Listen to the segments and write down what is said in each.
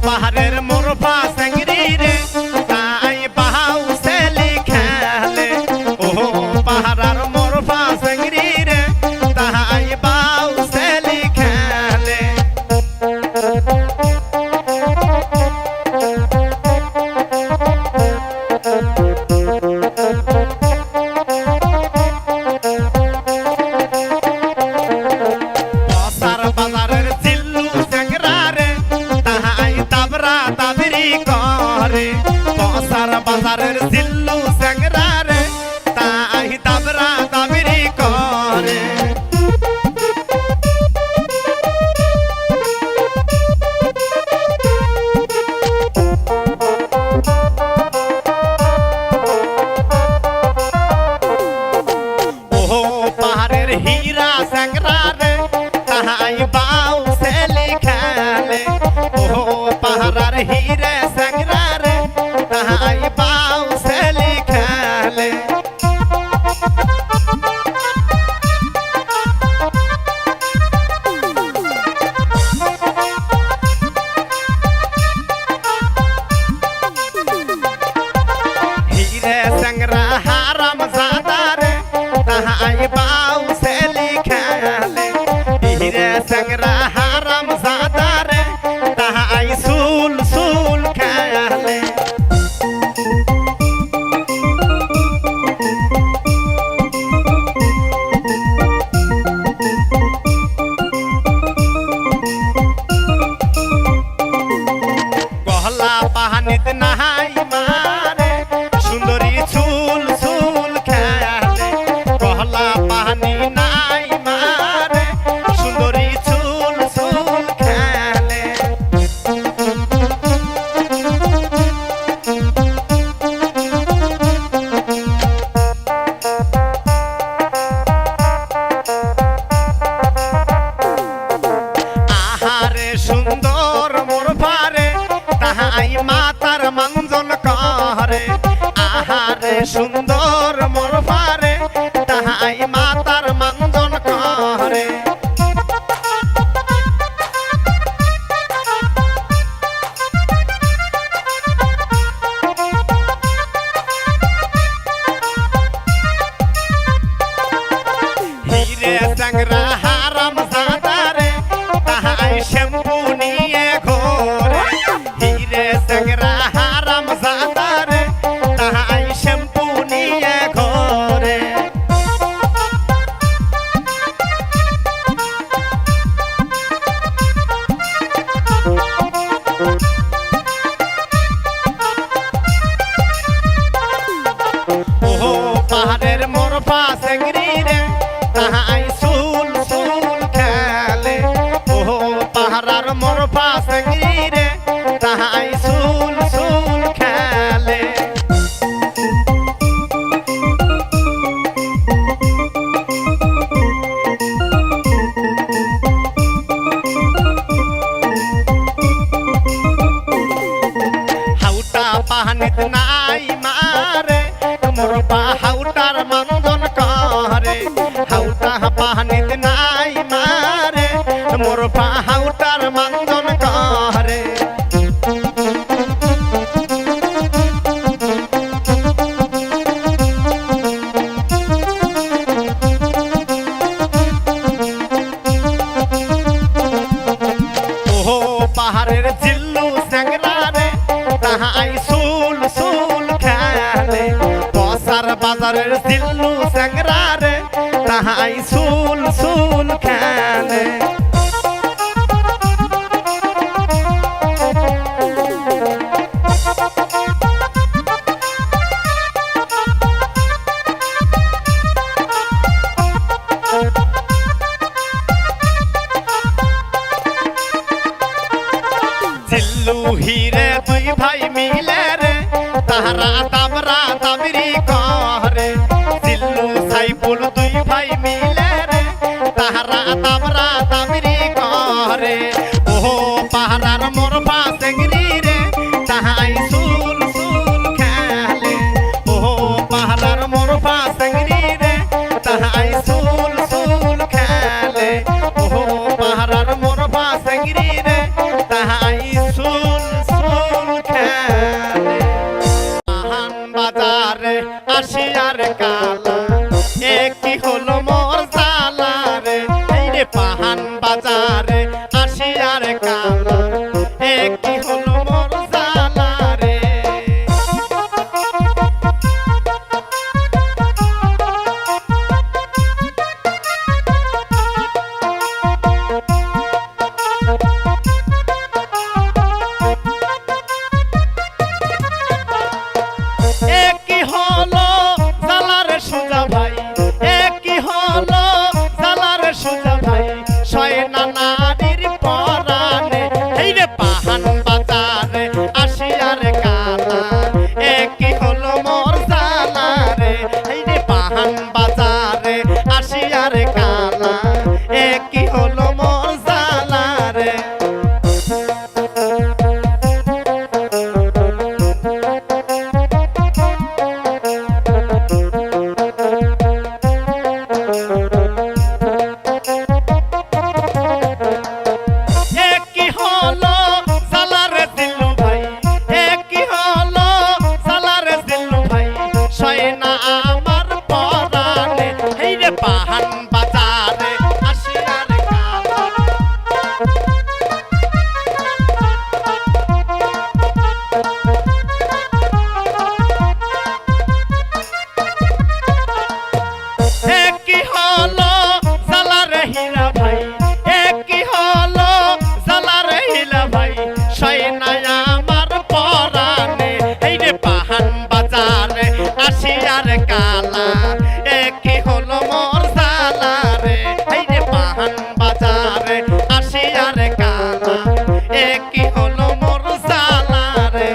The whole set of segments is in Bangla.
পাহাড়ের মোরফা সেঙ্গরি রে তাই বাহাউ সেলি খেলে ও পাহাড়ার মোরফা সেঙ্গরি রে তাই বাহাউ সেলি খেলে বাজারের জিল্লু সেঙ্গরা রে তাই তাবরা তাবরি করে বসার বাজারের জিল্লু সেঙ্গরা রে তাই তাবরা তাবরি করে ও পাহাড়ের হীরা সেঙ্গরা রে তাই বাউ সেলি খেলে ও পাহাড়ার হীরে সেঙ্গরা রে তাই বাউ সেলি খেলে হীরে সেঙ্গরা হারাম জাদা রে তাই বাউ সেলি খেলে হীরে সেঙ্গরা হারাম জাদা রে তাই সুল সুল খেলে গহলা পাহানিত নাহাই মারে সুন্দরী চুল চুল খেলে গহলা পাহানি নাই মারে সুন্দরী চুল চুল খেলে আহারে সুন্দর মোর পারে তাহাই মাতার মঞ্জন করে আহারে সুন্দর মোর পারে তাহাই মাতার মঞ্জন করে হীরে সেঙ্গরা হারাম জাদা রে তাহাই শ্যাম্পু নিয়ে ঘোরে হীরে সেঙ্গরা হারাম জাদা রে তাহাই শ্যাম্পু নিয়ে ঘোরে ও পাহাড়ের মোরফা সেঙ্গরি রে তাহাই সুল সুল খেলে ও পাহাড়ার মোরফা সেঙ্গরি রে তাহাই সুল সুল খেলে হাউটা পাহানিত নাই মারে মোরফা হাউটার মন্দন করে হাউটা পাহানিত নাই মারে মোরফা হাউটার মন্দন করে ও পাহাড়ের জিল্লু সেঙ্গরা রে তাহাই সুল সুল খেলে বসার বাজারের জিল্লু সেঙ্গরা রে তাহাই সুল সুল খেলে জিল্লু হীরে দুই ভাই মিলে রে তাহারা তাবরা তাবরি করে জিল্লু সাইফুল দুই ভাই মিলে রে তাহারা তাবরা তাবরি করে ও পাহাড়ার মোরফা সেঙ্গরি রে তাহাই সুল সুল খেলে ও পাহাড়ার মোরফা সেঙ্গরি রে তাহাই সুল সুল খেলে ও পাহাড়ার মোরফা সেঙ্গরি রে তাহাই সুল যায় আমার পরাণে এই রে পাহান বাজারে আসিয়ার কালা একই হলো মোর জালা রে এই রে পাহান বাজারে আসিয়ার কালা একই হলো মোর জালা রে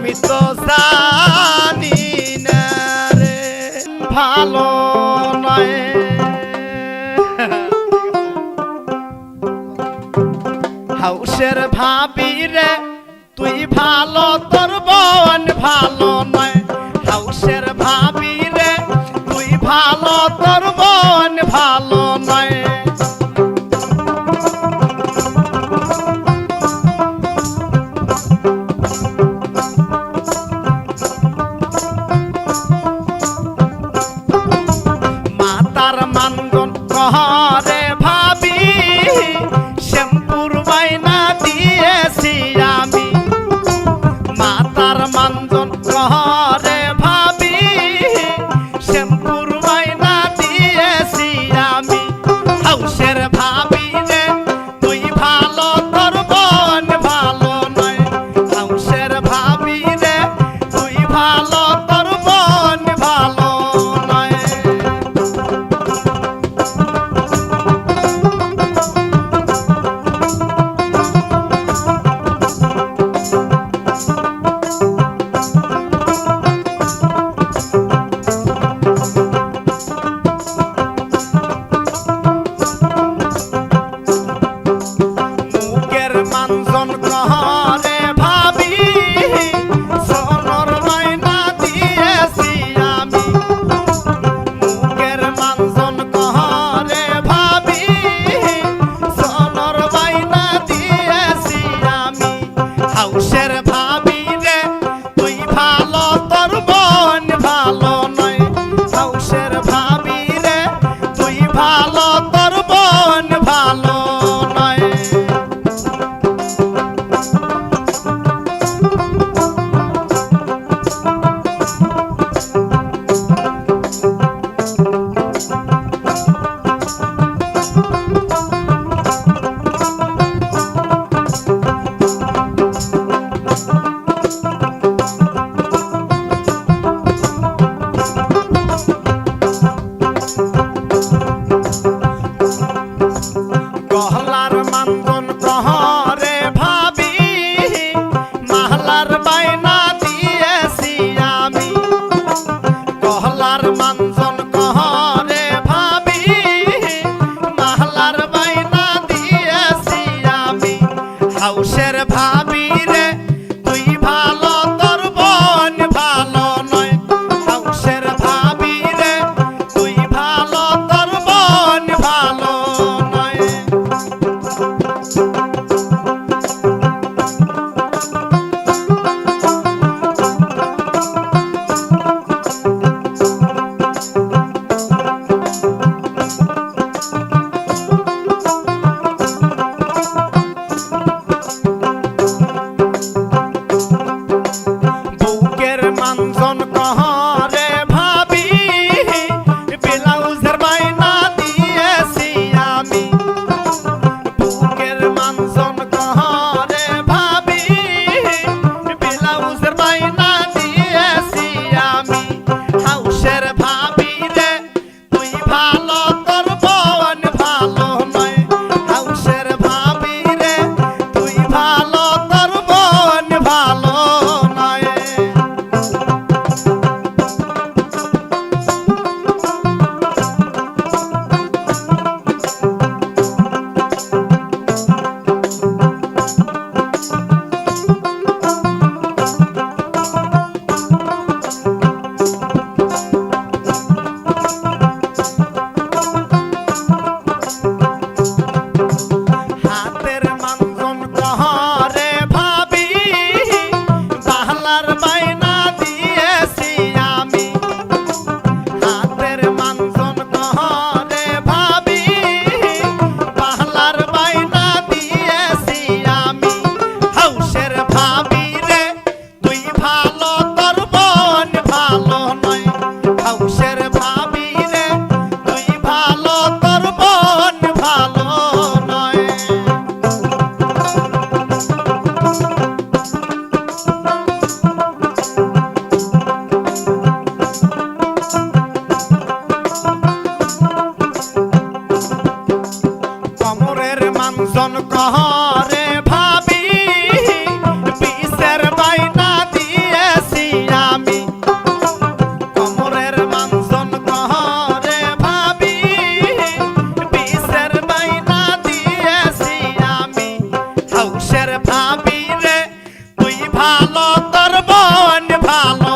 আমি তো জানি না রে ভালো নয় হাউসের ভাবি রে তুই ভালো তোর বোন ভালো নয় হাউসের ভাবি রে তুই ভালো তোর বোন ভালো নয় মাতার মানগন কহরে ভাবি শ্যামপুর বাইনা দিয়েছি আমি মাতার মানগন কহরে ভাবি শ্যামপুর বাইনা দিয়েছি আমি হাউসের ভাবি রে তুই ভালো তোর বোন ভালো নয় হাউসের ভাবি রে তুই ভালো তোর বোন ভালো নয় মুখের মানজন কহরে ভাবি সোনর মাইনা দিয়েছি আমি মুখের মানজন কহরে ভাবি সোনর মাইনা দিয়েছি আমি হাউসের ভাবি রে তুই ভালো তোর বোন ভালো নয় হাউসের ভাবি রে তুই ভালো তোর বোন ভালো নয় গহলার মানজন কহরে ভাবি মাহলার বাইনা দিয়েছি আমি গহলার মানজন কহরে ভাবি মাহলার বাইনা দিয়েছি আমি হাউসের ভাবি রে তুই ভালো তোর বোন ভালো নয় হাউসের ভাবি রে তুই ভালো তোর বোন ভালো নয় ভাবি রে তুই ভালো তোর বোন ভালো